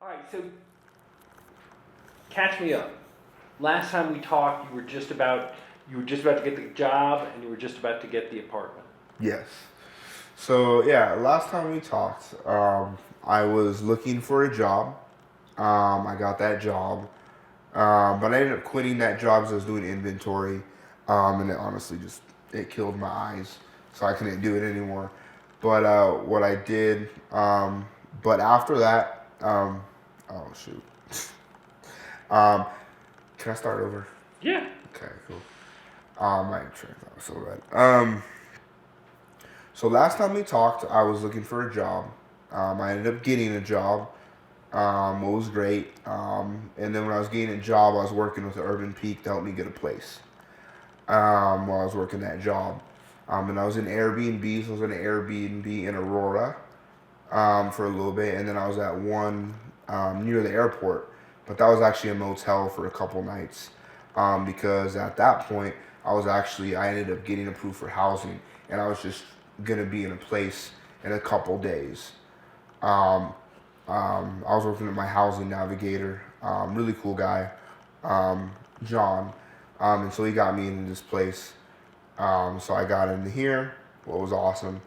All right, so catch me up. Last time we talked, you were just about to get the job, and you were just about to get the apartment. Yes. So yeah, last time we talked, I was looking for a job. I got that job, but I ended up quitting that job as I was doing inventory, and it honestly just it killed my eyes, so I couldn't do it anymore. But what I did, but after that, oh shoot, um, can I start over? Yeah. Okay, cool. My train of thought was so bad. So last time we talked, I was looking for a job. I ended up getting a job. It was great. And then when I was getting a job, I was working with Urban Peak to help me get a place. While I was working that job. And I was in Airbnb. So I was in an Airbnb in Aurora for a little bit. And then I was at one near the airport. But that was actually a motel for a couple nights. Because at that point, I ended up getting approved for housing. And I was just going to be in a place in a couple days. Um, I was working with my housing navigator, really cool guy, John, and so he got me into this place. So I got into here, what was awesome.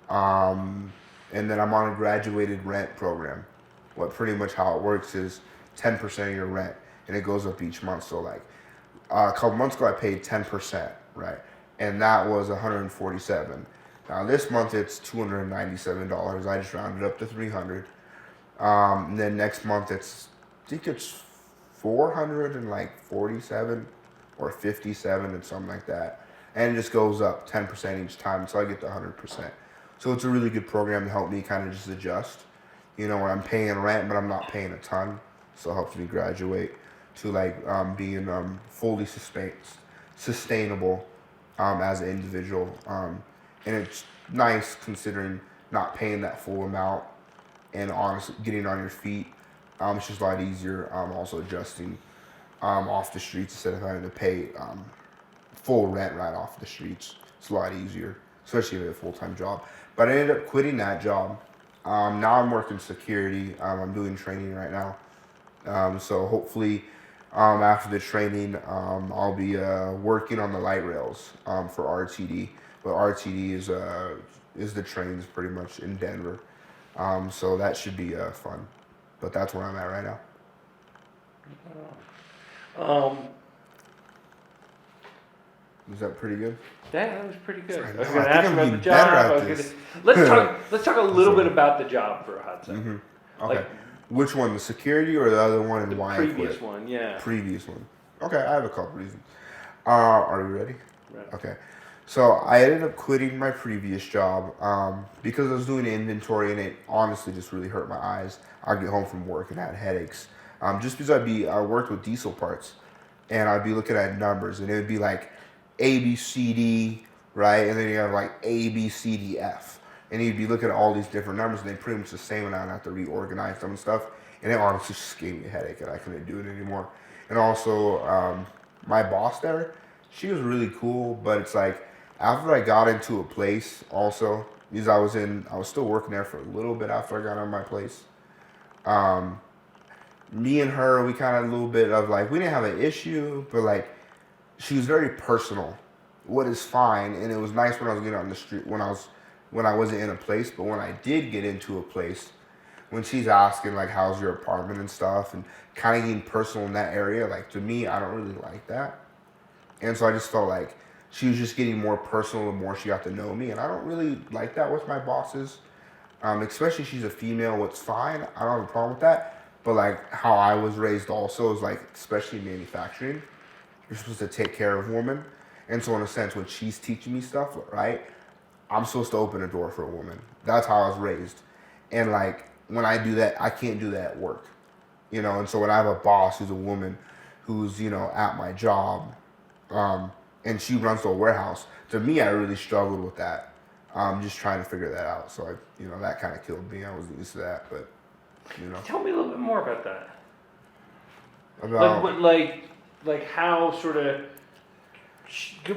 Um, and then I'm on a graduated rent program. What pretty much how it works is 10% of your rent, and it goes up each month. So like a couple months ago, I paid 10%, right, and that was 147. Now this month it's $297. I just rounded up to 300. And then next month I think it's 447 or 57 and something like that. And it just goes up 10% each time until I get to 100%. So it's a really good program to help me kind of just adjust. Where I'm paying rent, but I'm not paying a ton. So it helps me graduate to like being fully sustainable as an individual. And it's nice considering not paying that full amount and honestly getting on your feet. It's just a lot easier. Also adjusting off the streets instead of having to pay full rent right off the streets. It's a lot easier, especially with a full time job. But I ended up quitting that job. Now I'm working security. I'm doing training right now. So hopefully, after the training, I'll be working on the light rails for RTD. But RTD is the trains pretty much in Denver. So that should be fun. But that's where I'm at right now. Um, Is that pretty good? that was pretty good. I was I going to think ask I'm about the getting better job. at I was this. let's talk a little bit about the job for a hot second. Mm-hmm. Okay. Like Which one, the security or the other one, and the why I previous quit? one, yeah. Previous one. Okay, I have a couple reasons. Are you ready? Right. Okay. So I ended up quitting my previous job because I was doing inventory and it honestly just really hurt my eyes. I'd get home from work and had headaches. Just because I worked with diesel parts and I'd be looking at numbers and it would be like A, B, C, D, right? And then you have like A, B, C, D, F. And you'd be looking at all these different numbers and they pretty much the same and I'd have to reorganize them and stuff. And it honestly just gave me a headache and I couldn't do it anymore. And also, my boss there, she was really cool, but it's like after I got into a place also, because I was still working there for a little bit after I got on my place. Um, Me and her, we kind of a little bit of like we didn't have an issue, but like she was very personal, what is fine, and it was nice when I was getting on the street when I wasn't in a place, but when I did get into a place, when she's asking like how's your apartment and stuff, and kind of getting personal in that area, like to me, I don't really like that. And so I just felt like she was just getting more personal the more she got to know me. And I don't really like that with my bosses. Especially she's a female, what's fine. I don't have a problem with that. But like how I was raised also is like, especially in manufacturing, you're supposed to take care of women. And so in a sense, when she's teaching me stuff, right, I'm supposed to open a door for a woman. That's how I was raised. And like when I do that, I can't do that at work. And so when I have a boss who's a woman who's, at my job, um, and she runs the warehouse. To me, I really struggled with that. Just trying to figure that out. So that kind of killed me. I wasn't used to that, but you know, Tell me a little bit more about that. Like about what, like how sort of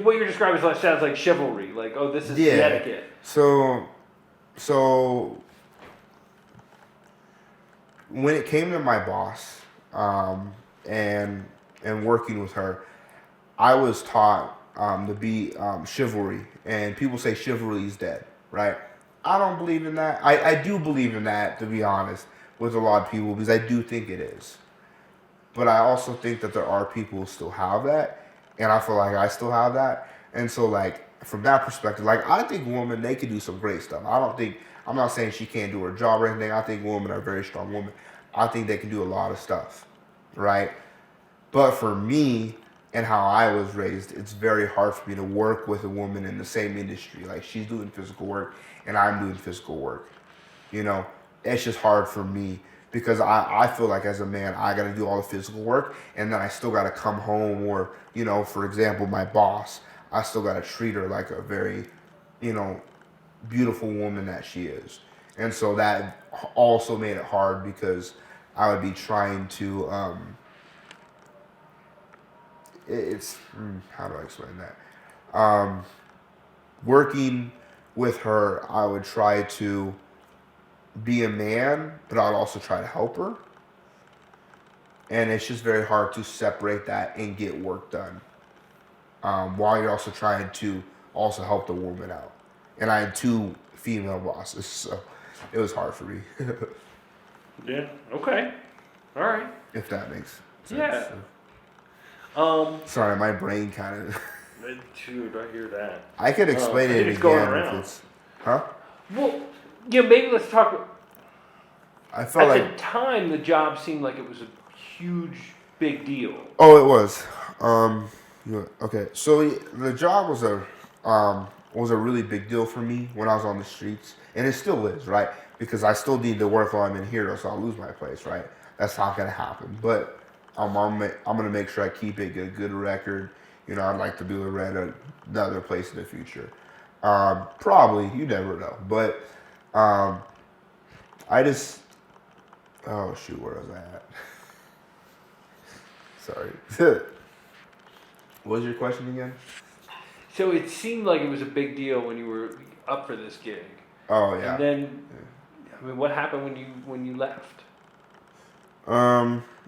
what you're describing sounds like chivalry. Like, oh, this is the yeah. etiquette. So when it came to my boss, um, and working with her, I was taught to be chivalry, and people say chivalry is dead, right? I don't believe in that. I do believe in that, to be honest, with a lot of people, because I do think it is. But I also think that there are people who still have that, and I feel like I still have that. And so, like, from that perspective, like, I think women, they can do some great stuff. I'm not saying she can't do her job or anything. I think women are very strong women. I think they can do a lot of stuff, right? But for me and how I was raised, it's very hard for me to work with a woman in the same industry. Like, she's doing physical work and I'm doing physical work. You know, it's just hard for me because I feel like as a man, I got to do all the physical work and then I still got to come home or, for example, my boss, I still got to treat her like a very, you know, beautiful woman that she is. And so that also made it hard because I would be trying to, how do I explain that? Working with her, I would try to be a man, but I'd also try to help her. And it's just very hard to separate that and get work done while you're also trying to also help the woman out. And I had two female bosses, so it was hard for me. Yeah. Okay. All right. If that makes sense. Yeah. Sorry, my brain kind of. Dude, I hear that. I could explain I it think it's again going if around. it's. Huh? Well, yeah, maybe let's talk. I felt At like. the time, the job seemed like it was a huge, big deal. Oh, it was. Okay, so the job was a really big deal for me when I was on the streets, and it still is, right? Because I still need to work while I'm in here, so I'll lose my place, right? That's not gonna happen. But I'm gonna make sure I keep it a good record. I'd like to be able to rent another place in the future. Probably, you never know. But I just, oh shoot, where was I at? Sorry. What was your question again? So it seemed like it was a big deal when you were up for this gig. Oh yeah. And then, I mean, what happened when you left?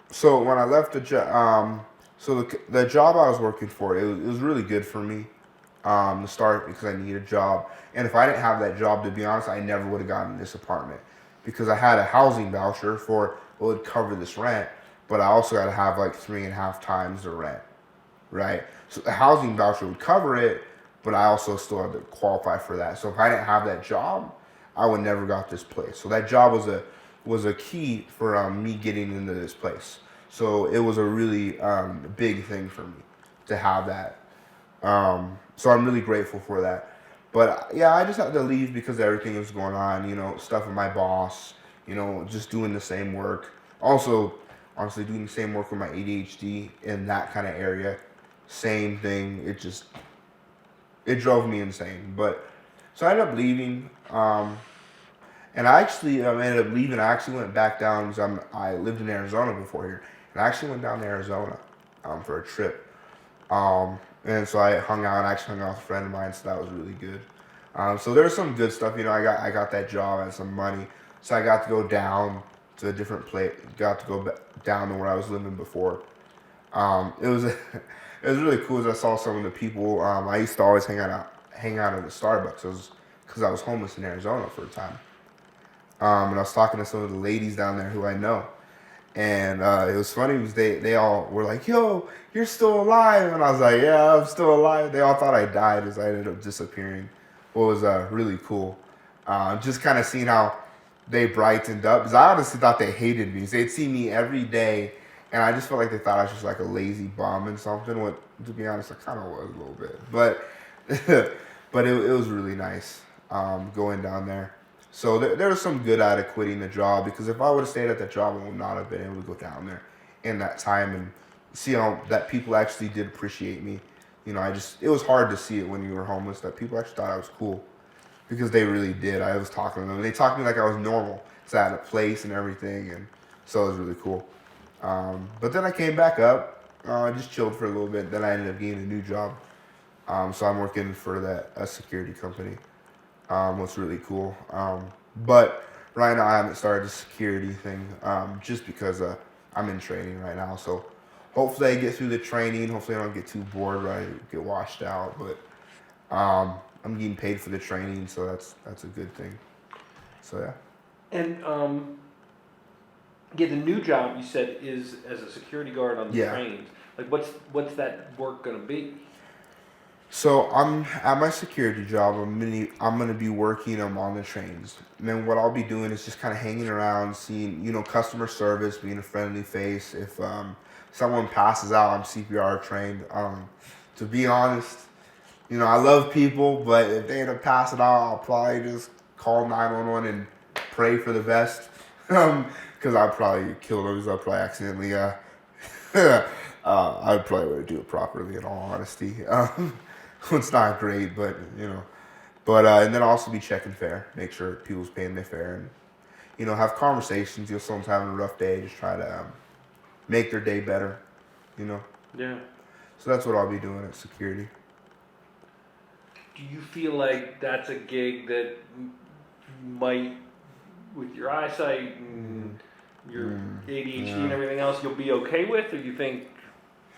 So when I left the job, so the job I was working for, it was really good for me, to start because I needed a job. And if I didn't have that job, to be honest, I never would have gotten this apartment because I had a housing voucher for what would cover this rent, but I also got to have like 3.5 times the rent, right? So the housing voucher would cover it, but I also still had to qualify for that. So if I didn't have that job, I would never got this place. So that job was a key for me getting into this place. So it was a really big thing for me to have that. So I'm really grateful for that. But yeah, I just had to leave because everything was going on, stuff with my boss, just doing the same work. Also, honestly, doing the same work with my ADHD in that kind of area. Same thing. It drove me insane. But so I ended up leaving. And I actually ended up leaving. I actually went back down because I lived in Arizona before here. And I actually went down to Arizona for a trip. And so I actually hung out with a friend of mine, so that was really good. So there's some good stuff, I got that job and some money. So I got to go down to a different place, got to go down to where I was living before. It was it was really cool as I saw some of the people. I used to always hang out at the Starbucks because I was homeless in Arizona for a time. And I was talking to some of the ladies down there who I know. And it was funny because they all were like, yo, you're still alive. And I was like, yeah, I'm still alive. They all thought I died as I ended up disappearing. What was really cool. Just kind of seeing how they brightened up. Because I honestly thought they hated me. They'd see me every day. And I just felt like they thought I was just like a lazy bum and something. What, to be honest, I kind of was a little bit. But, but it was really nice going down there. So there was some good out of quitting the job because if I would have stayed at that job, I would not have been able to go down there in that time and see how that people actually did appreciate me. It was hard to see it when you were homeless that people actually thought I was cool because they really did. I was talking to them. They talked to me like I was normal. So I had a place and everything, and so it was really cool. But then I came back up. I just chilled for a little bit. Then I ended up getting a new job. So I'm working for a security company. What's really cool. But right now I haven't started the security thing, just because I'm in training right now. So hopefully I get through the training. Hopefully I don't get too bored, right? Get washed out. But I'm getting paid for the training, so that's a good thing. So yeah. And yeah, the new job you said is as a security guard on the Yeah. trains. Like, what's that work gonna be? So I'm at my security job. I'm gonna be working on the trains. And then what I'll be doing is just kind of hanging around, seeing customer service, being a friendly face. If someone passes out, I'm CPR trained. To be honest, I love people, but if they end up passing out, I'll probably just call 911 and pray for the best. Because I'd probably kill those. I'd probably accidentally. I probably wouldn't do it properly, in all honesty. It's not great, but But and then also be checking fare, make sure people's paying their fare, and have conversations. If someone's having a rough day, just try to make their day better. You know. Yeah. So that's what I'll be doing at security. Do you feel like that's a gig that might, with your eyesight and your ADHD and everything else, you'll be okay with, or you think?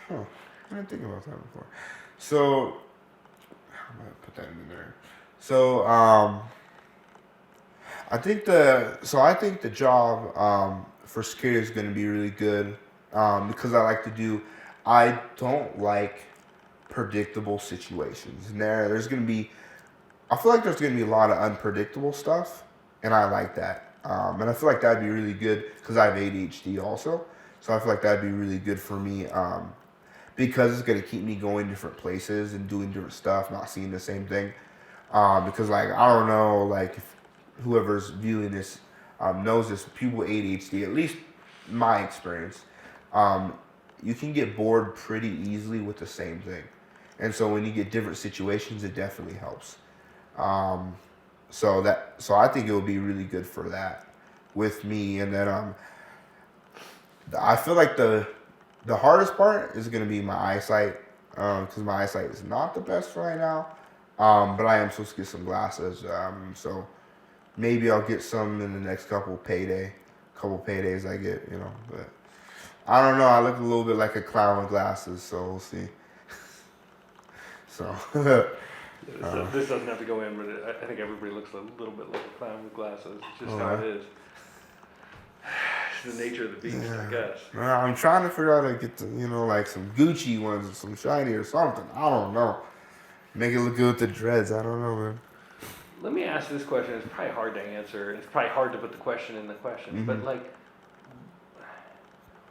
Huh. I didn't think about that before. So I'm gonna put that in there. So I think the job for security is going to be really good, because I don't like predictable situations. And I feel like there's going to be a lot of unpredictable stuff, and I like that. And I feel like that'd be really good because I have ADHD also. So I feel like that'd be really good for me, because it's going to keep me going different places and doing different stuff, not seeing the same thing. Because I don't know, if whoever's viewing this knows this, people with ADHD, at least my experience, you can get bored pretty easily with the same thing. And so when you get different situations, it definitely helps. So I think it would be really good for that with me. And then I feel like the hardest part is going to be my eyesight, because my eyesight is not the best right now. But I am supposed to get some glasses. So maybe I'll get some in the next couple paydays I get, but I don't know. I look a little bit like a clown with glasses, so we'll see. So This doesn't have to go in, but I think everybody looks a little bit like a clown with glasses. It's just how it is. It's the nature of the beast, I guess. I'm trying to figure out how to get some Gucci ones or some shiny or something. I don't know. Make it look good with the dreads. I don't know, man. Let me ask this question. It's probably hard to answer. It's probably hard to put the question in the question. Mm-hmm. But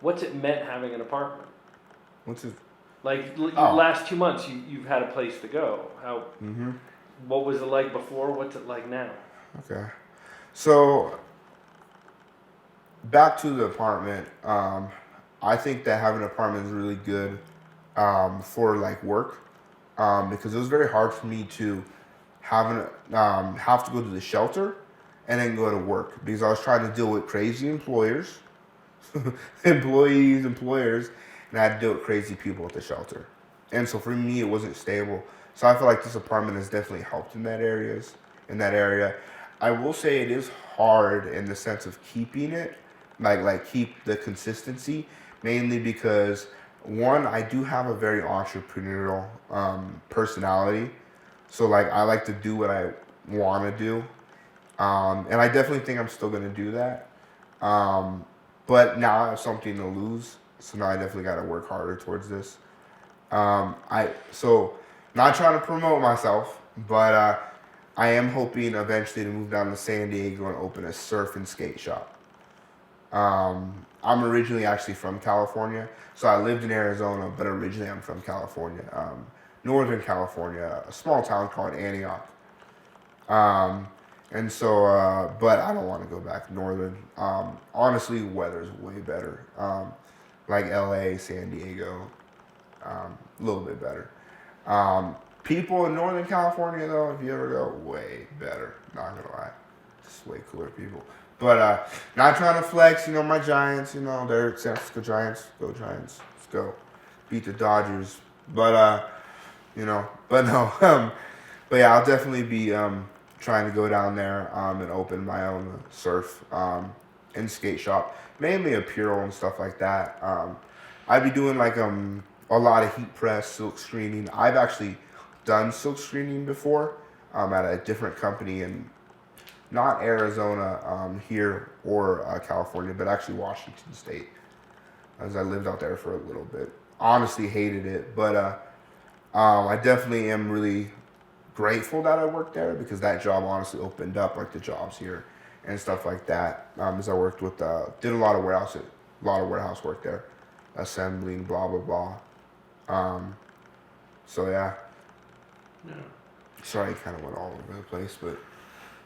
what's it meant having an apartment? What's it? Last 2 months, you've had a place to go. How? Mm-hmm. What was it like before? What's it like now? Okay. So back to the apartment. I think that having an apartment is really good for work. Because it was very hard for me to have to go to the shelter and then go to work, because I was trying to deal with crazy employers, employers, and I had to deal with crazy people at the shelter. And so for me, it wasn't stable. So I feel like this apartment has definitely helped in that area. I will say it is hard in the sense of keeping it, keep the consistency, mainly because, one, I do have a very entrepreneurial personality. So I like to do what I want to do. And I definitely think I'm still going to do that. But now I have something to lose. So now I definitely got to work harder towards this. So not trying to promote myself, but I am hoping eventually to move down to San Diego and open a surf and skate shop. I'm originally actually from California, so I lived in Arizona, but originally I'm from California, Northern California, a small town called Antioch. And so, but I don't want to go back northern. Honestly, weather's way better. Like LA, San Diego, a little bit better. People in Northern California, though, if you ever go, way better. Not gonna lie, just way cooler people. But not trying to flex, my Giants, they're San Francisco Giants. Go Giants, let's go, beat the Dodgers. But but no, but yeah, I'll definitely be trying to go down there and open my own surf and skate shop, mainly apparel and stuff like that. I'd be doing like a lot of heat press, silk screening. I've actually done silk screening before at a different company in not Arizona here or California, but actually Washington State, as I lived out there for a little bit. Honestly, hated it, but I definitely am really grateful that I worked there because that job honestly opened up like the jobs here and stuff like that. As I worked with, did a lot of warehouse work there, assembling, blah blah blah. Um, so yeah, No. sorry, I kind of went all over the place, but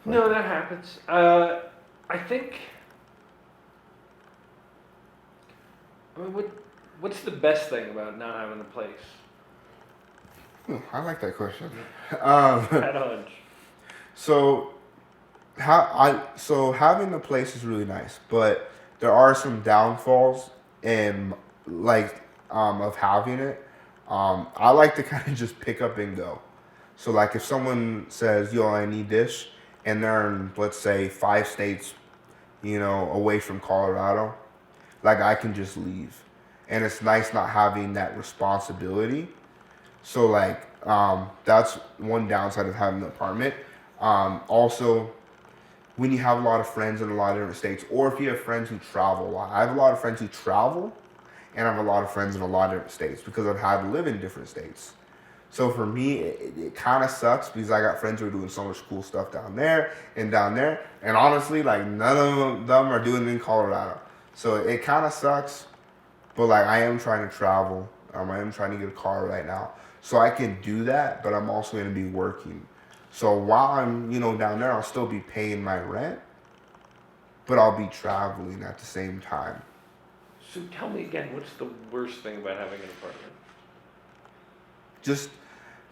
No, that happens. I think. I mean, what's the best thing about not having a place? I like that question. At hunch. So so having the place is really nice, but there are some downfalls in like of having it. I like to kind of just pick up and go. So like if someone says, "Yo, I need this," and they're in, let's say, 5 states, away from Colorado, like I can just leave, and it's nice not having that responsibility. So like that's one downside of having an apartment. Also, when you have a lot of friends in a lot of different states, or if you have friends who travel a lot. I have a lot of friends who travel, and I have a lot of friends in a lot of different states because I've had to live in different states. So for me, it kind of sucks because I got friends who are doing so much cool stuff down there, and honestly, like none of them are doing it in Colorado. So it kind of sucks, but like I am trying to travel. I am trying to get a car right now, so I can do that. But I'm also going to be working. So while I'm down there, I'll still be paying my rent, but I'll be traveling at the same time. So tell me again, what's the worst thing about having an apartment? Just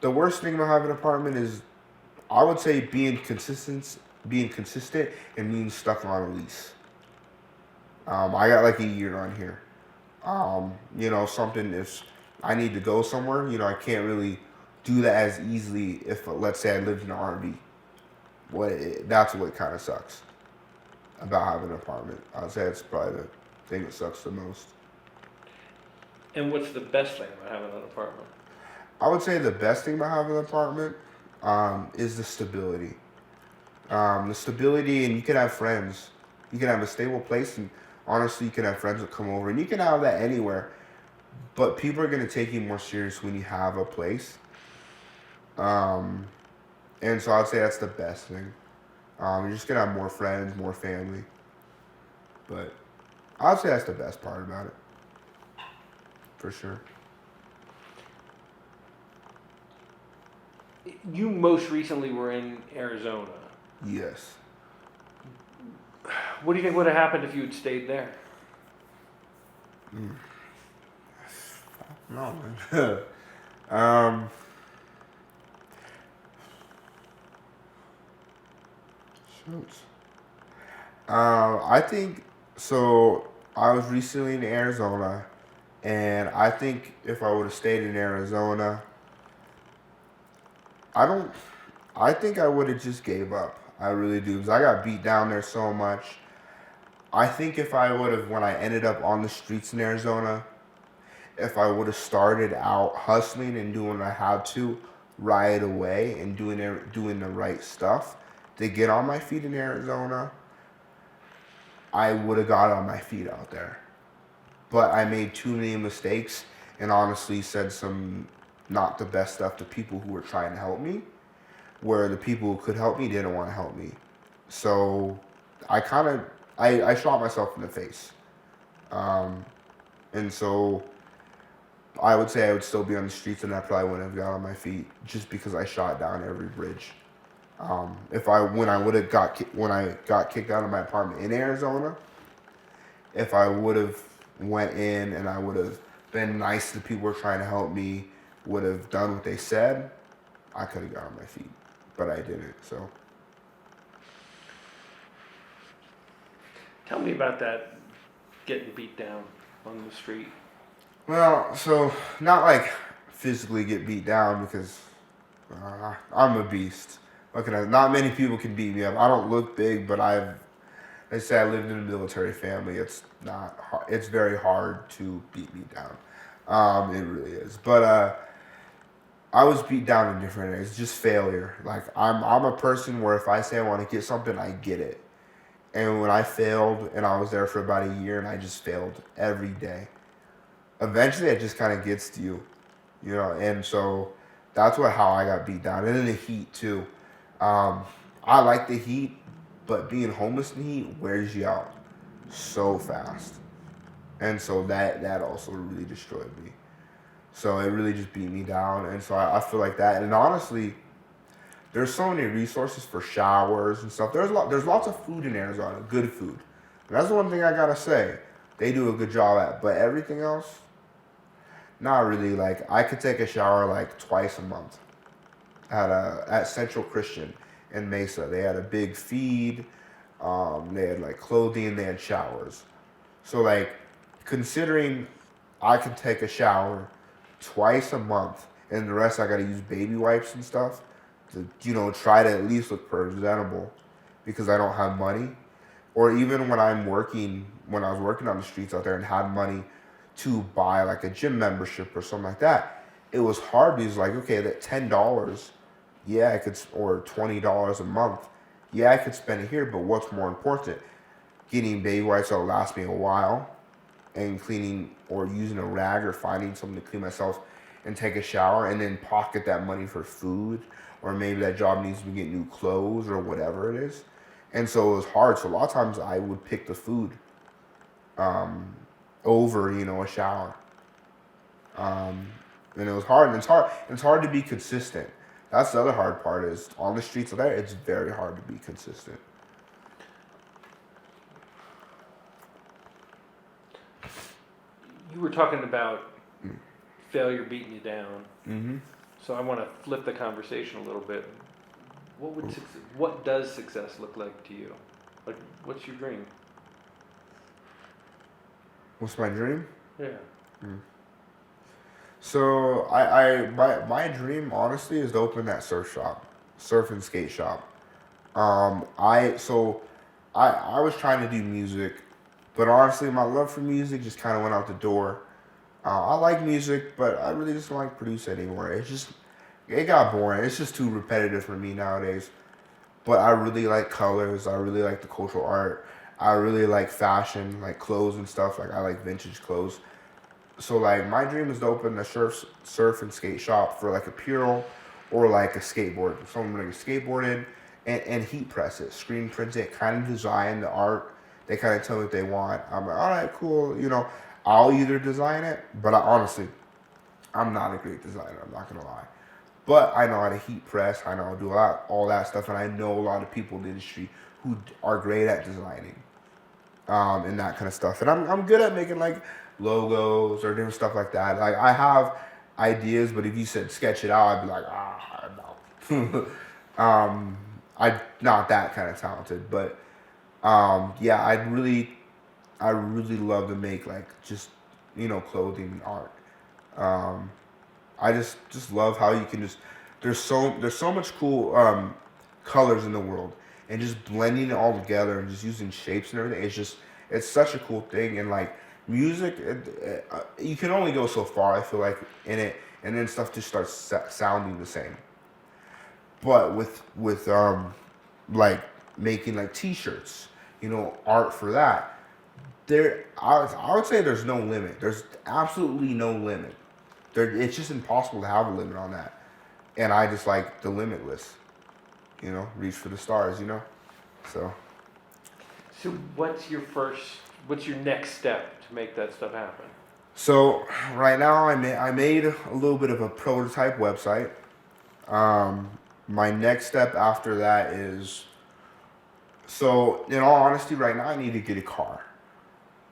the worst thing about having an apartment is, I would say, being consistent, and being stuck on a lease. I got like a year on here. Something if I need to go somewhere, I can't really do that as easily if, let's say, I lived in an RV. That's what kind of sucks about having an apartment. I'd say it's probably the thing that sucks the most. And what's the best thing about having an apartment? I would say the best thing about having an apartment is the stability. The stability, and you can have friends. You can have a stable place, and honestly, you can have friends that come over, and you can have that anywhere. But people are gonna take you more serious when you have a place. Um, and so I'd say that's the best thing. You're just gonna have more friends, more family. But I'd say that's the best part about it, for sure. You most recently were in Arizona. Yes. What do you think would have happened if you had stayed there? No, man. um, Shoots. I think so. I was recently in Arizona, and I think if I would have stayed in Arizona, I don't. I think I would have just gave up. I really do, because I got beat down there so much. I think if I would have, when I ended up on the streets in Arizona, if I would have started out hustling and doing what I had to right away and doing the right stuff to get on my feet in Arizona, I would have got on my feet out there. But I made too many mistakes and honestly said some not the best stuff to people who were trying to help me, where the people who could help me didn't want to help me. So I kind of I shot myself in the face. Um, and so I would say I would still be on the streets, and I probably wouldn't have got on my feet just because I shot down every bridge. If I when I got kicked out of my apartment in Arizona, if I would have went in and I would have been nice to the people who were trying to help me, would have done what they said, I could have got on my feet, but I didn't. So Tell me about that, getting beat down on the street. well, so not like physically get beat down because I'm a beast, looking at not many people can beat me up. I don't look big, but I say I lived in a military family. It's not hard. It's very hard to beat me down. It really is. But I was beat down in different areas. Just failure. Like I'm a person where if I say I want to get something, I get it. And when I failed, and I was there for about a year, and I just failed every day. Eventually, it just kind of gets to you, you know. And so that's how I got beat down. And then the heat too. I like the heat, but being homeless in the heat wears you out so fast. And so that also really destroyed me. So it really just beat me down. And so I feel like that. And honestly, there's so many resources for showers and stuff. There's lots of food in Arizona, good food. And that's the one thing I gotta say. They do a good job at. But everything else, not really. Like I could take a shower like twice a month at Central Christian in Mesa. They had a big feed. They had like clothing. They had showers. So like considering I could take a shower twice a month, and the rest I gotta use baby wipes and stuff to try to at least look presentable because I don't have money. Or even when when I was working on the streets out there and had money to buy like a gym membership or something like that, it was hard because like okay, that $10, yeah, I could, or $20 a month, yeah, I could spend it here. But what's more important? Getting baby wipes that'll last me a while, and cleaning or using a rag or finding something to clean myself and take a shower, and then pocket that money for food, or maybe that job needs to get new clothes or whatever it is. And so it was hard. So a lot of times I would pick the food over a shower. And it was hard. And it's hard to be consistent. That's the other hard part is on the streets of there. It's very hard to be consistent. You were talking about failure beating you down. Mm-hmm. So I want to flip the conversation a little bit. What does success look like to you? Like, what's your dream? What's my dream? Yeah. So my dream honestly is to open that surf and skate shop. I was trying to do music, but honestly my love for music just kind of went out the door. I like music, but I really just don't like produce anymore. It got boring. It's just too repetitive for me nowadays. But I really like colors. I really like the cultural art. I really like fashion, like clothes and stuff. Like I like vintage clothes. So like my dream is to open a surf and skate shop for like apparel or like a skateboard. Someone bring a skateboard in and heat press it, screen print it, kind of design the art. They kind of tell me what they want. I'm like, all right, cool. I'll either design it, but honestly, I'm not a great designer. I'm not gonna lie. But I know how to heat press. I know how to do all that stuff, and I know a lot of people in the industry who are great at designing, and that kind of stuff. And I'm good at making like logos or different stuff like that. Like I have ideas, but if you said sketch it out, I'd be like, no. I'm not that kind of talented, but yeah, I really love to make like just clothing and art. I just love how you can there's so much cool colors in the world, and just blending it all together and just using shapes and everything. It's such a cool thing. And like music, you can only go so far, I feel like, in it, and then stuff just starts sounding the same. But with like making like T-shirts, art for that, I would say there's no limit. There's absolutely no limit. It's just impossible to have a limit on that. And I just like the limitless, reach for the stars, So So what's your next step to make that stuff happen? So right now I made a little bit of a prototype website. My next step after that is, so in all honesty, right now I need to get a car.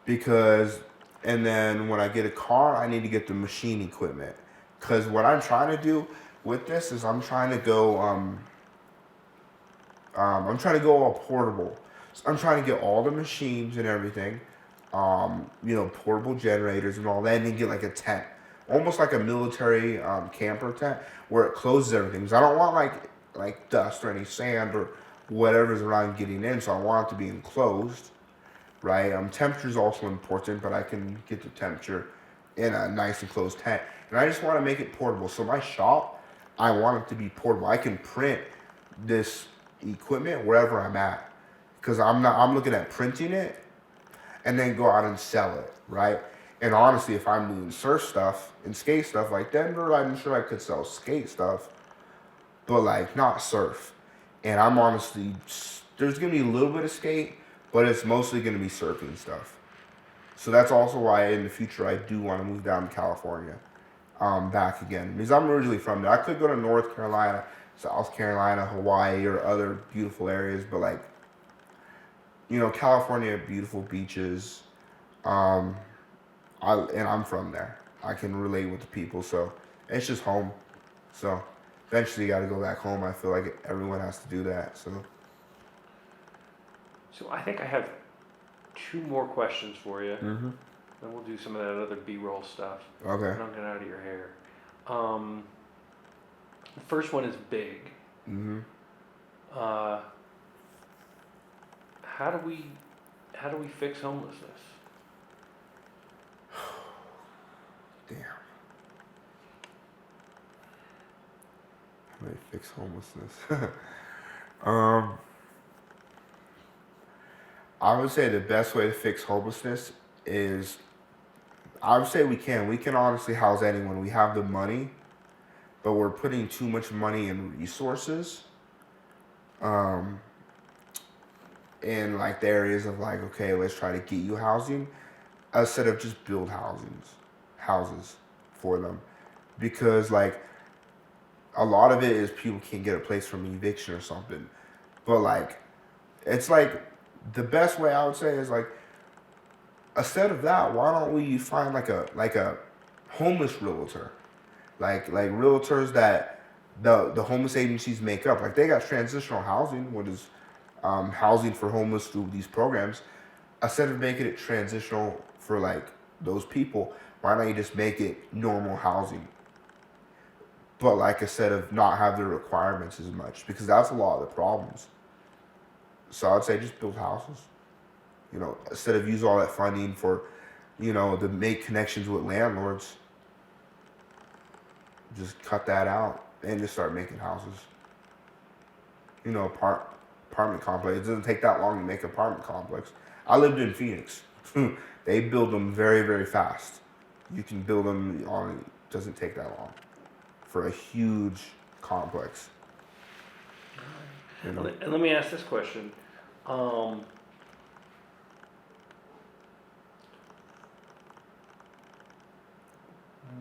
And then when I get a car, I need to get the machine equipment. Because what I'm trying to do with this is I'm trying to go all portable. So I'm trying to get all the machines and everything, portable generators and all that, and then get like a tent, almost like a military camper tent where it closes everything. Because I don't want like dust or any sand or whatever's around getting in. So I want it to be enclosed, right? Temperature is also important, but I can get the temperature in a nice enclosed tent. And I just want to make it portable. So my shop, I want it to be portable. I can print this equipment wherever I'm at, because I'm looking at printing it and then go out and sell it, right? And honestly, if I'm doing surf stuff and skate stuff like Denver, I'm sure I could sell skate stuff, but like not surf. And I'm honestly, there's gonna be a little bit of skate, but it's mostly gonna be surfing stuff. So that's also why in the future I do want to move down to California, back again, because I'm originally from there. I could go to North Carolina, South Carolina, Hawaii, or other beautiful areas, but like, California, beautiful beaches. Um, and I'm from there. I can relate with the people, so it's just home. So eventually, you got to go back home. I feel like everyone has to do that. So I think I have 2 more questions for you. Mm-hmm. Then we'll do some of that other B-roll stuff. Okay. And I'll get out of your hair. The first one is big. Mm-hmm. How do we fix homelessness? Damn. How do I fix homelessness? I would say the best way to fix homelessness is, I would say we can honestly house anyone. We have the money, but we're putting too much money and resources, in like the areas of like, okay, let's try to get you housing, instead of just build houses for them, because like a lot of it is people can't get a place from eviction or something, but like it's like the best way I would say is like, instead of that, why don't we find like a homeless realtor, like realtors that the homeless agencies make up. Like they got transitional housing, what is housing for homeless through these programs. Instead of making it transitional for like those people, why don't you just make it normal housing? But like instead of not have the requirements as much, because that's a lot of the problems. So I'd say just build houses. Instead of use all that funding for, to make connections with landlords, just cut that out and just start making houses. Apartment complex. It doesn't take that long to make an apartment complex. I lived in Phoenix. They build them very, very fast. You can build them on, it doesn't take that long for a huge complex. And let me ask this question.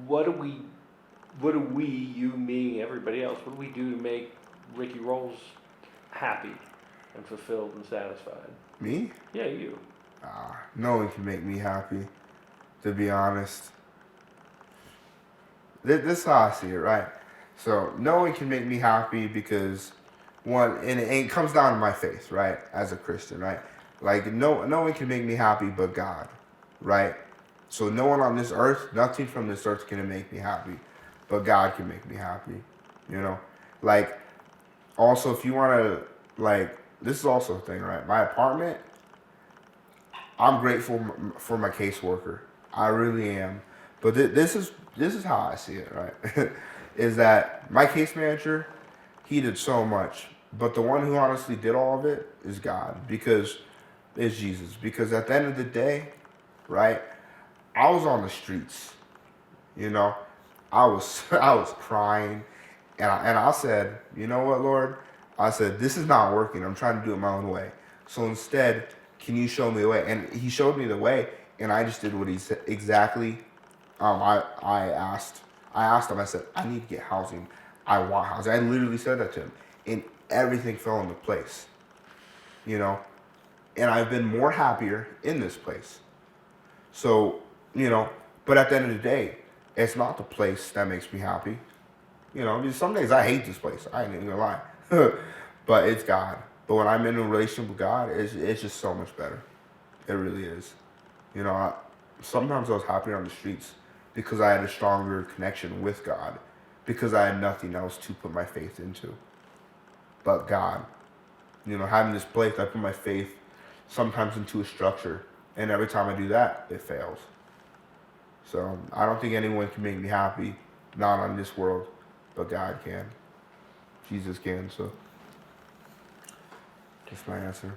What do we, you, me, everybody else, what do we do to make Ricky Rolls happy and fulfilled and satisfied? Me? Yeah, you. No one can make me happy, to be honest. This is how I see it, right? So no one can make me happy because one, and it comes down to my faith, right? As a Christian, right? Like no one can make me happy but God, right? So no one on this earth, nothing from this earth can make me happy, but God can make me happy, Like, also if you want to, like, this is also a thing, right? My apartment, I'm grateful for my caseworker. I really am. But this is how I see it, right? Is that my case manager, he did so much, but the one who honestly did all of it is God, because it's Jesus. Because at the end of the day, right? I was on the streets, I was crying, and I said, you know what, Lord? I said, this is not working. I'm trying to do it my own way. So instead, can you show me the way? And he showed me the way, and I just did what he said exactly. I asked him. I said, I need to get housing. I want housing. I literally said that to him, and everything fell into place. And I've been more happier in this place. So, but at the end of the day, it's not the place that makes me happy. Because some days I hate this place. I ain't even gonna lie. But it's God. But when I'm in a relationship with God, it's just so much better. It really is. Sometimes I was happier on the streets because I had a stronger connection with God, because I had nothing else to put my faith into. but God. Having this place, I put my faith sometimes into a structure, and every time I do that, it fails. So I don't think anyone can make me happy, not on this world, but God can. Jesus can. So that's my answer.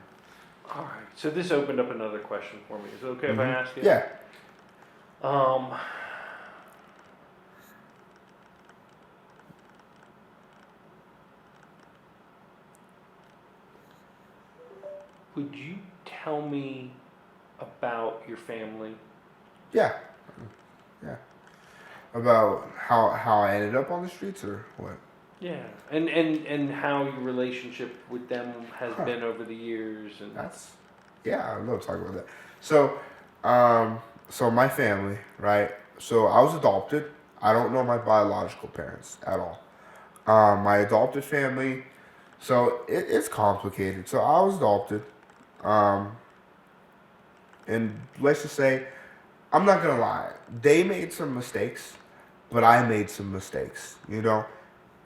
All right. So this opened up another question for me. Is it okay if I ask you? Yeah. Would you tell me about your family? Yeah. Yeah. About how I ended up on the streets or what? Yeah, and how your relationship with them has Huh. been over the years, and I'd love to talk about that. So, so my family, right? So I was adopted. I don't know my biological parents at all. My adopted family, so it's complicated. So I was adopted, um, and let's just say, I'm not gonna lie, they made some mistakes, but I made some mistakes.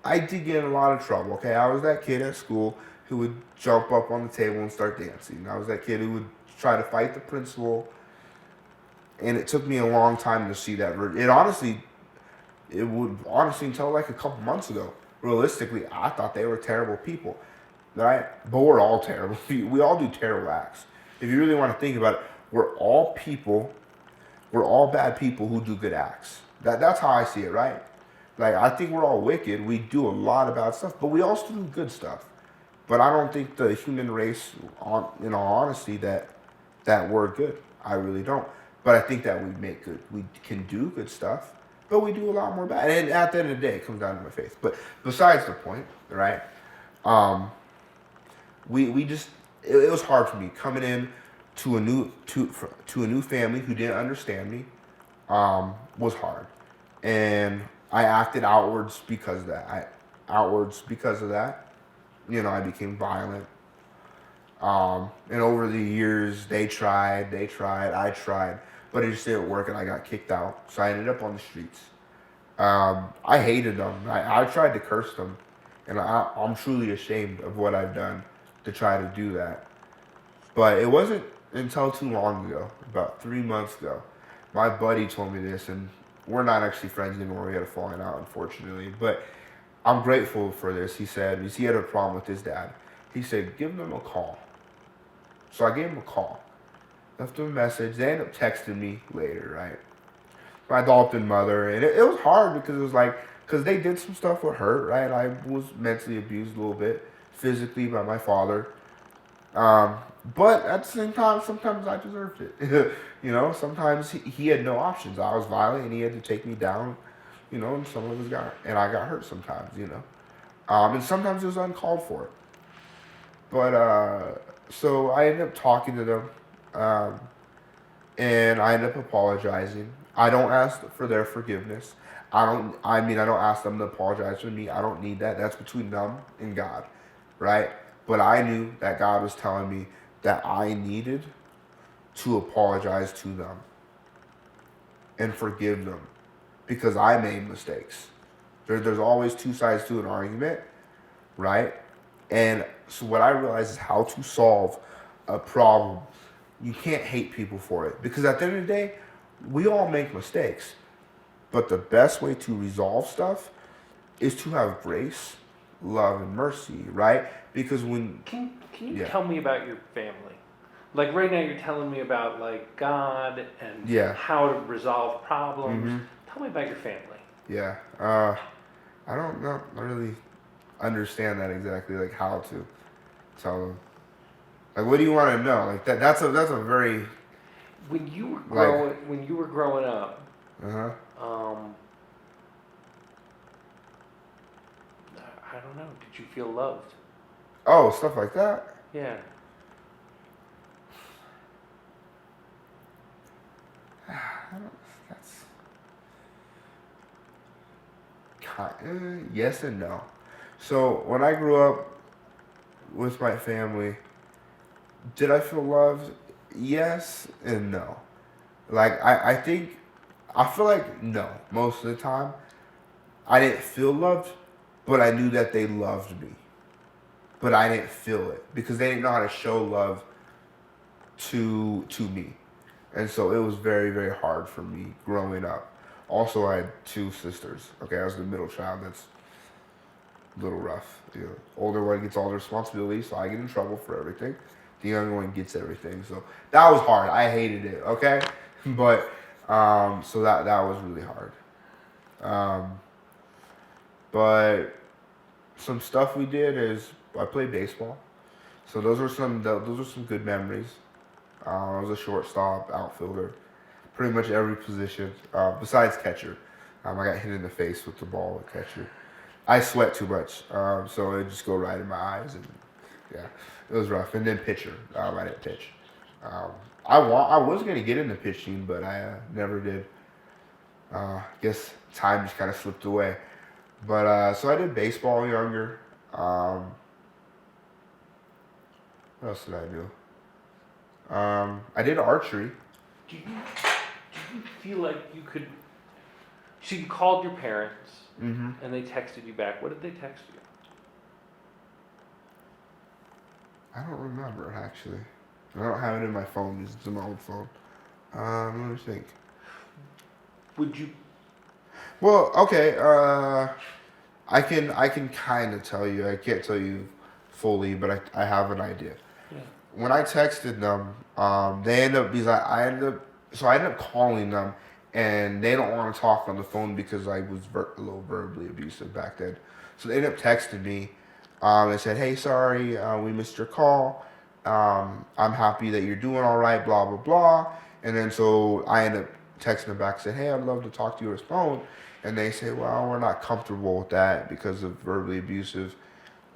I did get in a lot of trouble. Okay, I was that kid at school who would jump up on the table and start dancing. I was that kid who would try to fight the principal, and it took me a long time to see that. It would honestly until like a couple months ago. Realistically, I thought they were terrible people, right? But we're all terrible. We all do terrible acts. If you really want to think about it, we're all people. We're all bad people who do good acts. That's how I see it, right? Like, I think we're all wicked. We do a lot of bad stuff, but we also do good stuff. But I don't think the human race, in all honesty, that we're good. I really don't. But I think that we make good. We can do good stuff, but we do a lot more bad. And at the end of the day, it comes down to my faith. But besides the point, right? We just it was hard for me coming in to a new family who didn't understand me. Was hard, and I acted outwards because of that. I became violent. And over the years, I tried, but it just didn't work, and I got kicked out. So I ended up on the streets. I hated them. I tried to curse them, and I'm truly ashamed of what I've done to try to do that. But it wasn't until too long ago, about 3 months ago, my buddy told me this, and we're not actually friends anymore. We had a falling out, unfortunately. But I'm grateful for this. He said, because he had a problem with his dad. He said, give them a call. So I gave him a call. Left him a message. They ended up texting me later, right? My adopted mother. And it was hard because it was like, because they did some stuff with her, right? I was mentally abused a little bit, physically by my father. But at the same time, sometimes I deserved it. Sometimes he had no options. I was violent and he had to take me down, and some of us and I got hurt sometimes, and sometimes it was uncalled for. But, so I ended up talking to them, and I ended up apologizing. I don't ask for their forgiveness. I don't ask them to apologize to me. I don't need that. That's between them and God, right? But I knew that God was telling me that I needed to apologize to them and forgive them because I made mistakes. There's always two sides to an argument, right? And so what I realized is how to solve a problem. You can't hate people for it because at the end of the day, we all make mistakes. But the best way to resolve stuff is to have grace, love, and mercy, right? Because can you tell me about your family? Like right now, you're telling me about like God and how to resolve problems. Mm-hmm. Tell me about your family. Yeah, I don't know. I really understand that exactly, like how to tell them. Like, what do you want to know? Like that's a very. When you were growing up. I don't know. Did you feel loved? Oh, stuff like that. Yeah. Yes and no. So when I grew up with my family, did I feel loved? Yes and no. Like I feel like no most of the time. I didn't feel loved, but I knew that they loved me. but I didn't feel it because they didn't know how to show love to me, and so it was very very hard for me growing up. Also, I had two sisters. Okay, I was the middle child. That's a little rough. Older one gets all the responsibilities, so I get in trouble for everything. The younger one gets everything. So that was hard. I hated it. Okay, but so that was really hard. Um, but some stuff we did is I played baseball. So those are some good memories. I was a shortstop, outfielder, pretty much every position besides catcher. I got hit in the face with the ball at catcher. I sweat too much, so it just go right in my eyes, and yeah, it was rough. And then pitcher, I didn't pitch. Um, I was gonna get into pitching, but I never did. Guess time just kind of slipped away. But so I did baseball younger. What else did I do? I did archery. Do you feel like you could? So you called your parents Mm-hmm. and they texted you back. What did they text you? I don't remember actually. I don't have it in my phone. It's in my old phone. Let me think. Would you? Well, okay. I can kind of tell you. I can't tell you fully, but I have an idea. Yeah. When I texted them, they end up because I ended up calling them, and they don't want to talk on the phone because I was a little verbally abusive back then. So they ended up texting me. They said, "Hey, sorry, we missed your call. I'm happy that you're doing all right. Blah blah blah." And then so I ended up texting them back, said, "Hey, I'd love to talk to you on the phone." And they say, "Well, we're not comfortable with that because of verbally abusive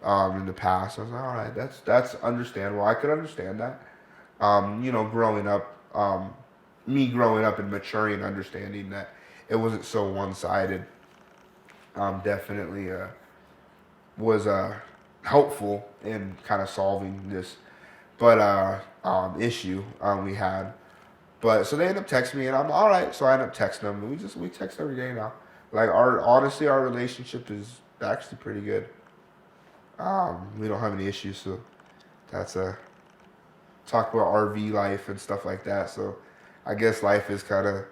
in the past." I was like, "All right, that's understandable. I could understand that." Growing up, me growing up and maturing, and understanding that it wasn't so one sided, definitely was helpful in kind of solving this issue we had. But so they end up texting me, and I'm all right. So I end up texting them, and we text every day now. Like our relationship is actually pretty good. We don't have any issues, so that's talk about RV life and stuff like that. So I guess life is kind of,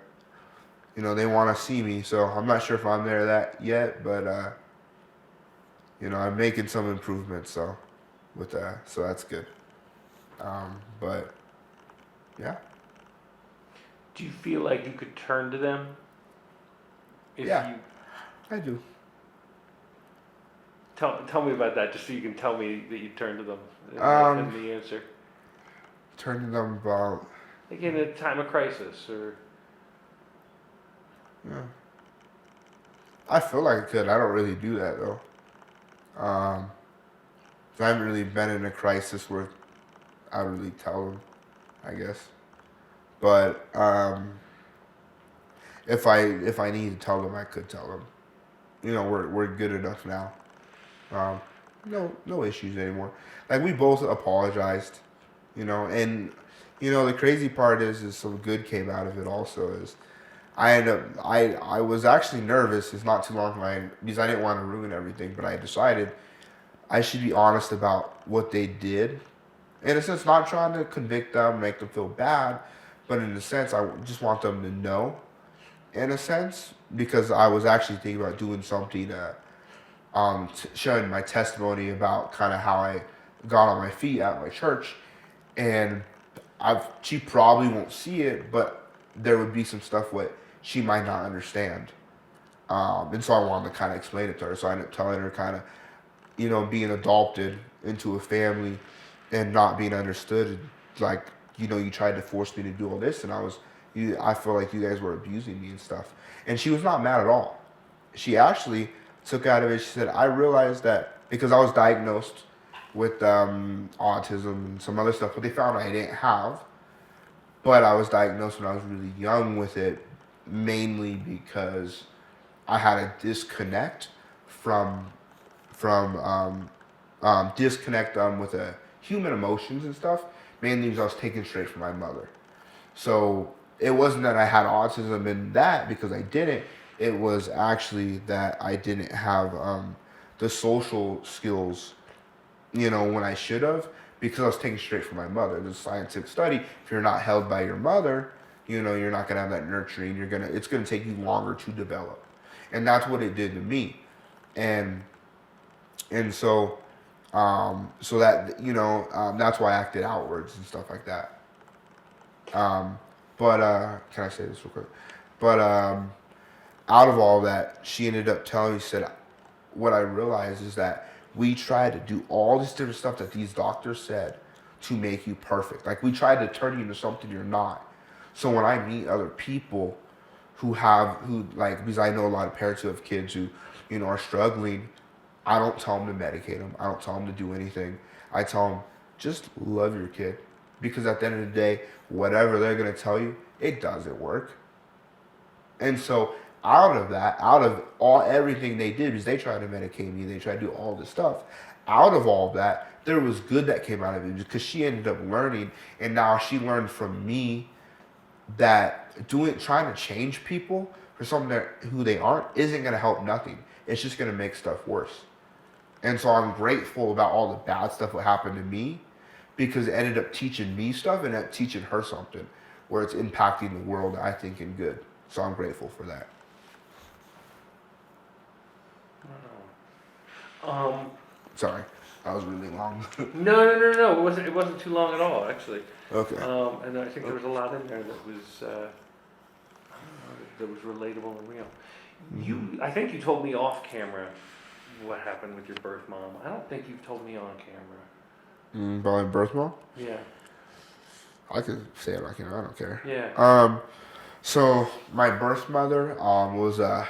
they want to see me. So I'm not sure if I'm there that yet, but I'm making some improvements. So with that, so that's good. But yeah, Do you feel like you could turn to them? If Yeah. you I do. tell me about that, just so you can tell me that you turned to them and the answer. Turn to them about Like in a time of crisis, or yeah. I feel like I could. I don't really do that though. Um, I haven't really been in a crisis where I would really tell them, I guess. But if I need to tell them, I could tell them. We're good enough now. Um, no issues anymore. Like we both apologized, and the crazy part is some good came out of it also is I was actually nervous. It's not too long because I didn't want to ruin everything, but I decided I should be honest about what they did. In a sense, not trying to convict them, make them feel bad, but in a sense, I just want them to know. In a sense, because I was actually thinking about doing something, showing my testimony about kind of how I got on my feet at my church, and she probably won't see it, but there would be some stuff what she might not understand. And so I wanted to kind of explain it to her. So I ended up telling her kind of, being adopted into a family and not being understood. Like, you tried to force me to do all this, and I feel like you guys were abusing me and stuff. And she was not mad at all. She actually took out of it. She said, I realized that because I was diagnosed with autism and some other stuff, but they found I didn't have. But I was diagnosed when I was really young with it, mainly because I had a disconnect from disconnect with human emotions and stuff. Mainly because I was taken straight from my mother. So it wasn't that I had autism in that because I didn't. It was actually that I didn't have the social skills when I should have, because I was taking straight from my mother. There's a scientific study. If you're not held by your mother, you're not gonna have that nurturing. It's gonna take you longer to develop, and that's what it did to me, and so so that that's why I acted outwards and stuff like that. But can I say this real quick? But out of all that, she ended up telling me, she said, what I realized is that we tried to do all this different stuff that these doctors said to make you perfect. Like, we tried to turn you into something you're not. So when I meet other people because I know a lot of parents who have kids who, are struggling, I don't tell them to medicate them. I don't tell them to do anything. I tell them, just love your kid. Because at the end of the day, whatever they're going to tell you, it doesn't work. And so out of everything they did, because they tried to medicate me, they tried to do all this stuff. Out of all that, there was good that came out of it because she ended up learning, and now she learned from me that trying to change people for something who they aren't isn't going to help nothing. It's just going to make stuff worse. And so I'm grateful about all the bad stuff that happened to me because it ended up teaching me stuff and teaching her something where it's impacting the world, I think, in good. So I'm grateful for that. Sorry, that was really long. No. It wasn't too long at all, actually. Okay. And I think there was a lot in there that was relatable and real. I think you told me off camera what happened with your birth mom. I don't think you've told me on camera. About my birth mom? Yeah. I could say it on camera. I don't care. Yeah. So my birth mother was a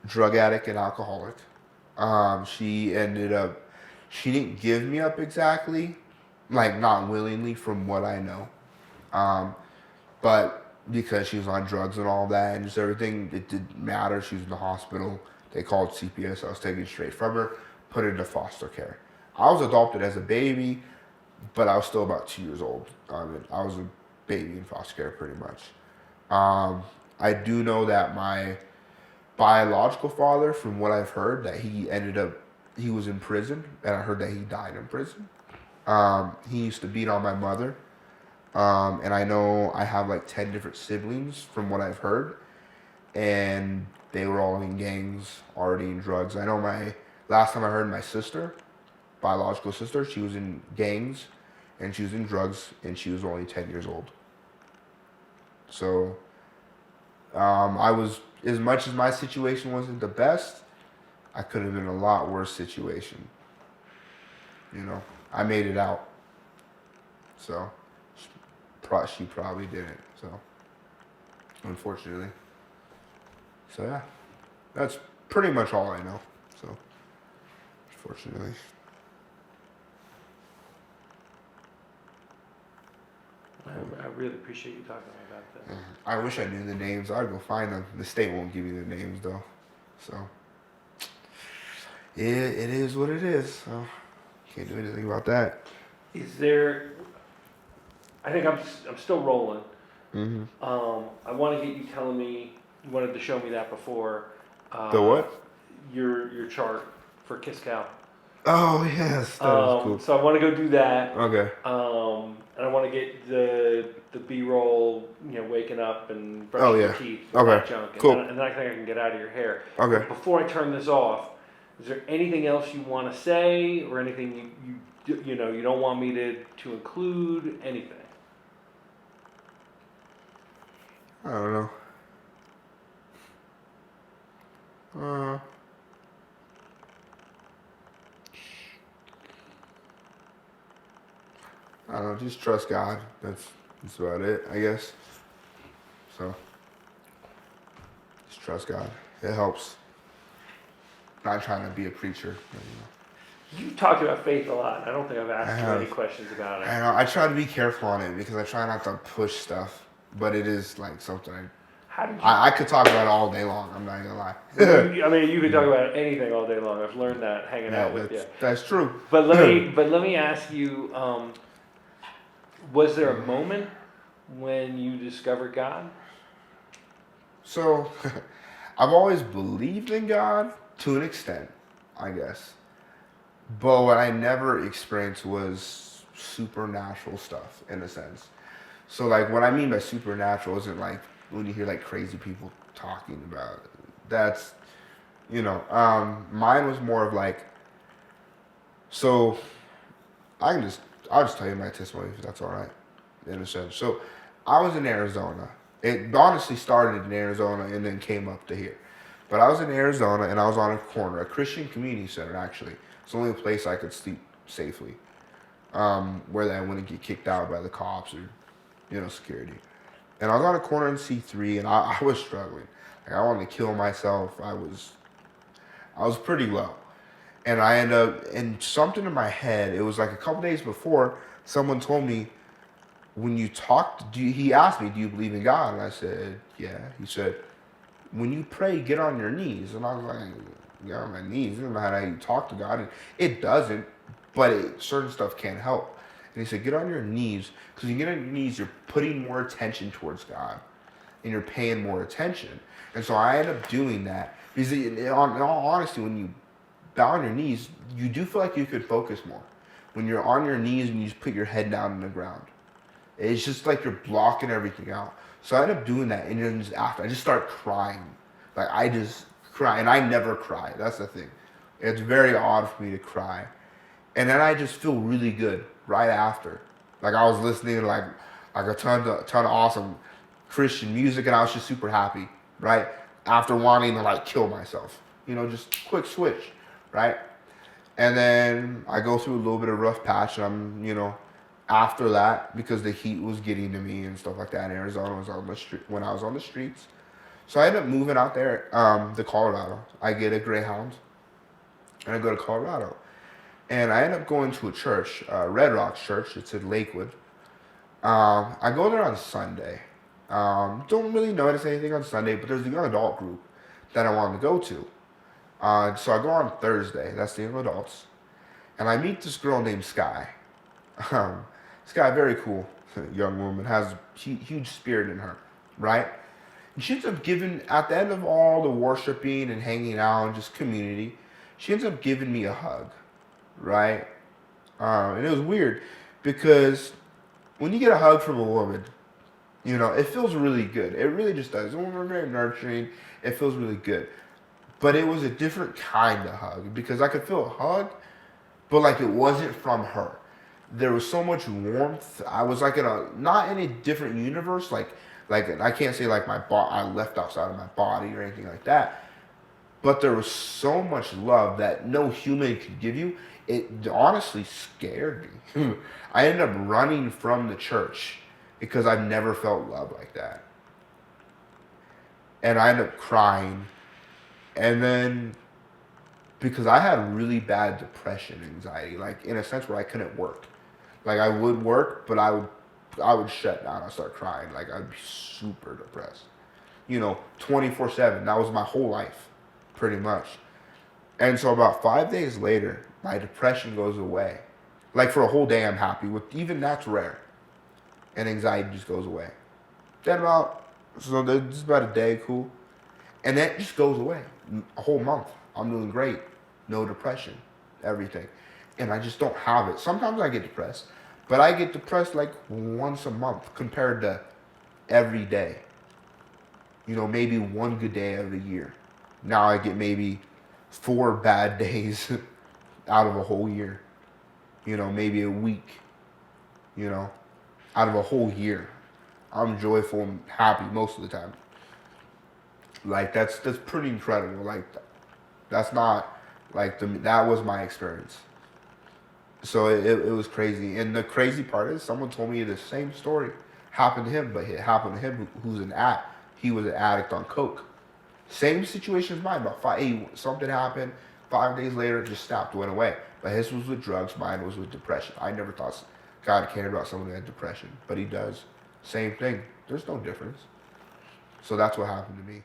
drug addict and alcoholic. She didn't give me up exactly, like not willingly from what I know. But because she was on drugs and all that and just everything, it didn't matter. She was in the hospital. They called CPS. I was taken straight from her, put into foster care. I was adopted as a baby, but I was still about 2 years old. I was a baby in foster care pretty much. I do know that my biological father, from what I've heard, that he was in prison, and I heard that he died in prison. He used to beat on my mother. And I know I have like 10 different siblings from what I've heard, and they were all in gangs, already in drugs. I know last time I heard my sister, biological sister, she was in gangs, and she was in drugs, and she was only 10 years old. So, as much as my situation wasn't the best, I could have been in a lot worse situation. I made it out. So, she probably didn't. So, unfortunately. So, yeah. That's pretty much all I know. So, unfortunately. I really appreciate you talking about that. I wish I knew the names. I'd go find them. The state won't give me the names, though. So, yeah, it is what it is. So, can't do anything about that. Is there? I think I'm still rolling. Mm-hmm. I want to get you telling me. You wanted to show me that before. The what? Your chart for Kiss Cow. Oh yes, that was cool. So I want to go do that. Okay. And I want to get the B-roll, waking up and brushing your teeth. Okay. That junk. Cool. And then I think I can get out of your hair. Okay. But before I turn this off, is there anything else you want to say, or anything you don't want me to include? Anything? I don't know. I don't know. Just trust God. That's about it, I guess. So, just trust God. It helps. Not trying to be a preacher. You talked about faith a lot. I don't think I've asked you any questions about it. I know. I try to be careful on it because I try not to push stuff. But it is like something I could talk about it all day long. I'm not gonna lie. I mean, you could talk about anything all day long. I've learned that hanging out with you. That's true. But let me ask you: was there a moment when you discovered God? So, I've always believed in God to an extent, I guess. But what I never experienced was supernatural stuff in a sense. So like what I mean by supernatural isn't like when you hear like crazy people talking about it. That's mine was more of like so I can just I'll just tell you my testimony if that's all right in a sense. So I was in Arizona. It honestly started in Arizona and then came up to here. But I was in Arizona and I was on a corner, a Christian community center actually. It's the only place I could sleep safely, where I wouldn't get kicked out by the cops or security. And I was on a corner in C3 and I was struggling. Like I wanted to kill myself. I was pretty low. And I ended up, and something in my head, it was like a couple days before, someone told me, when you talk, he asked me, do you believe in God? And I said, yeah. He said, when you pray, get on your knees. And I was like, get on my knees. I don't know how you talk to God. And it doesn't, but certain stuff can't help. And he said, get on your knees, because when you get on your knees, you're putting more attention towards God, and you're paying more attention. And so I ended up doing that, because in all honesty, when you bow on your knees, you do feel like you could focus more. When you're on your knees and you just put your head down on the ground, it's just like you're blocking everything out. So I ended up doing that, and then just after, I just start crying. Like I just cry, and I never cry. That's the thing. It's very odd for me to cry, and then I just feel really good right after. Like I was listening to like a ton of awesome Christian music, and I was just super happy. Right after wanting to like kill myself, just quick switch. Right? And then I go through a little bit of rough patch, and I'm, after that, because the heat was getting to me and stuff like that in Arizona when I was on the streets. So I ended up moving out there to Colorado. I get a Greyhound, and I go to Colorado. And I end up going to a church, Red Rocks Church. It's in Lakewood. I go there on Sunday. Don't really notice anything on Sunday, but there's a young adult group that I wanted to go to. So I go on Thursday. That's the young adults, and I meet this girl named Sky. Sky, very cool young woman, has huge spirit in her, right? And she ends up giving, at the end of all the worshiping and hanging out and just community, she ends up giving me a hug, right? And it was weird because when you get a hug from a woman, it feels really good. It really just does. When we're very nurturing, it feels really good. But it was a different kind of hug because I could feel a hug, but like it wasn't from her. There was so much warmth. I was like not in a different universe. Like I can't say like I left outside of my body or anything like that. But there was so much love that no human could give you. It honestly scared me. I ended up running from the church because I've never felt love like that. And I ended up crying. And then, because I had really bad depression, anxiety, like in a sense where I couldn't work. Like I would work, but I would shut down. I'd start crying. Like I'd be super depressed. 24/7. That was my whole life, pretty much. And so about 5 days later, my depression goes away. Like for a whole day, I'm happy with. Even that's rare. And anxiety just goes away. Then just about a day, cool. And that just goes away. A whole month. I'm doing great. No depression. Everything. And I just don't have it. Sometimes I get depressed. But I get depressed like once a month compared to every day. Maybe one good day out of the year. Now I get maybe 4 bad days out of a whole year. Maybe a week. Out of a whole year. I'm joyful and happy most of the time. Like that's pretty incredible. Like that's not like that was my experience. So it was crazy. And the crazy part is someone told me the same story happened to him, but it happened to him who's an addict. He was an addict on coke. Same situation as mine. About something happened. 5 days later, it just stopped, went away. But his was with drugs. Mine was with depression. I never thought God cared about someone who had depression, but He does. Same thing. There's no difference. So that's what happened to me.